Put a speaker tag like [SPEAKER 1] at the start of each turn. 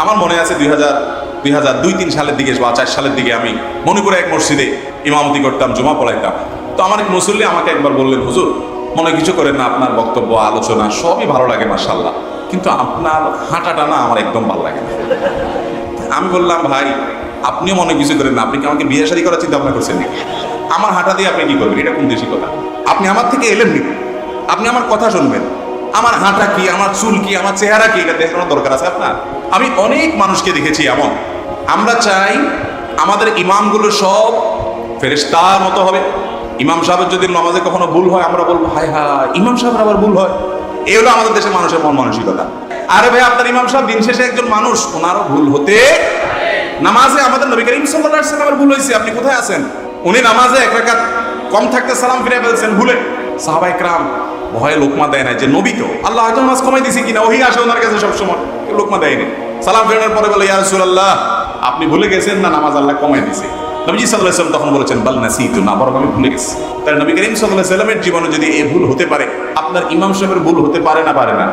[SPEAKER 1] আমার মনে আছে 2002-2003 সালের দিকে বা 4 সালের দিকে আমি মণিপুরে এক মসজিদে ইমামতি করতাম, জুমা পড়াইতাম। তো আমার এক মুসল্লি আমাকে একবার বললেন, হুজুর মনে কিছু করেন না, আপনার বক্তব্য আলোচনা সবই ভালো লাগে মাশাআল্লাহ, কিন্তু আপনার হাঁটাটা না আমার একদম ভালো লাগে না। আমি বললাম, ভাই আপনিও মনে কিছু করেন না, আপনি কি আমাকে বিয়ে শাদী করার চিন্তা ভাবনা করছেন নাকি? আমার হাঁটা দিয়ে আপনি কি করবেন? এটা কোন দেশি কথা? আপনি আমার থেকে এলেন নি, আপনি আমার কথা শুনবেন। আমার হাঁটা কি, আমার চুল কি, আমার চেহারা কি, এটা দেখানোর দরকার আছে আপনার? আমি অনেক মানুষকে দেখেছি এমন। আমরা চাই আমাদের ইমামগুলো সব ফেরেশতার মতো হবে। ইমাম সাহেবের যদি নামাজে কখনো ভুল হয় আমরা বলবো হায় হায়, ইমাম সাহেবের আবার ভুল হয়। এই হলো আমাদের দেশের মানুষের মন মানসিকতা। আরে ভাই, আপনার ইমাম সাহেব দিন শেষে একজন মানুষ, ওনারও ভুল হতে। নামাজে আমাদের নবী করিম সাল্লাল্লাহু আলাইহি ওয়াসাল্লামের ভুল হয়েছে, আপনি কোথায় আছেন? উনি নামাজে এক রাকাত কম থাকতে সালাম ফিরে ফেলছেন ভুলে। সাহাবায়ে কেরাম ভয়ে লোকমা দেয় না, যে নবী তো আল্লাহ হয়তো নামাজ কমাই দিয়েছে কিনা, ওহি আসে ওনার কাছে সবসময়, লোকমা দেয়নি। সালাম ফেরানোর পরে বলে, ইয়া রাসূলুল্লাহ আপনি ভুলে গেছেন না, নামাজ আল্লাহ কমাই দিয়েছে। নবীজি সাল্লাল্লাহু আলাইহি ওয়াসাল্লাম তখন বলেছেন, বাল নাসিতু, না বরং আমি ভুলে গেছি। তাই নবী করিম সাল্লাল্লাহু আলাইহি ওয়াসাল্লামের জীবনে যদি এই ভুল হতে পারে, আপনার ইমাম সাহেবের ভুল হতে পারে না? পারে না?